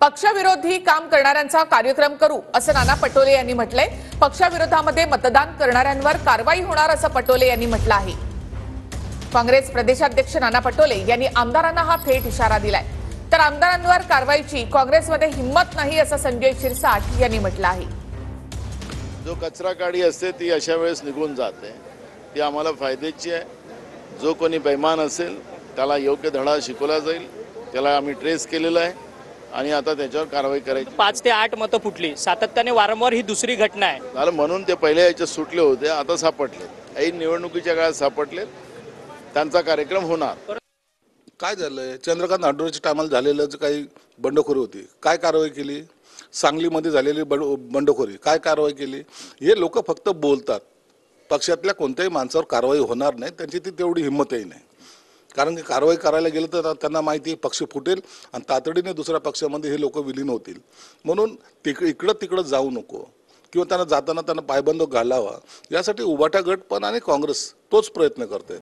पक्षविरोधी काम करणाऱ्यांचा कार्यक्रम करू असं नाना पटोले यांनी म्हटलंय। पक्षविरोधामध्ये मतदान करणाऱ्यांवर कारवाई होणार असं पटोले यांनी म्हटलं आहे। काँग्रेस प्रदेशाध्यक्ष नाना पटोले यांनी आमदारांना हा थेट इशारा दिलाय। तर आमदारांवर कारवाईची काँग्रेसमध्ये हिम्मत नाही असं संजय शिरसाट यांनी म्हटलं आहे। जो कचरा गाडी असते ती अशा वेळेस निघून जाते, ती आम्हाला फायद्याची आहे। जो कोणी बेईमान असेल त्याला योग्य धडा शिकवला जाईल, त्याला आम्ही ट्रेस केलेला आहे आणि आता त्याच्यावर कारवाई करायची। 5 ते 8 मतं फुटली, सातत्याने वारंवार ही दुसरी घटना आहे। झालं म्हणून ते पहिल्या याच्यात सुटले होते, आता सापडले, ऐन निवडणुकीच्या काळात सापडले, त्यांचा कार्यक्रम होणार। काय झालंय, चंद्रकांत आठवलेच्या टायमाला झालेलं जे काही बंडखोरी होती, काय कारवाई केली? सांगलीमध्ये झालेली बंडखोरी, काय कारवाई केली? हे लोक फक्त बोलतात, पक्षातल्या कोणत्याही माणसावर कारवाई होणार नाही, त्यांची ती तेवढी हिंमतही नाही। कारण की कारवाई करायला गेलं तर त्यांना माहिती आहे पक्ष फुटेल आणि तातडीने दुसऱ्या पक्षामध्ये हे लोक विलीन होतील। म्हणून इकडं तिकडं जाऊ नको किंवा त्यांना जाताना त्यांना पायबंद घालावा, यासाठी उभाटा गट पण आणि काँग्रेस तोच प्रयत्न करते।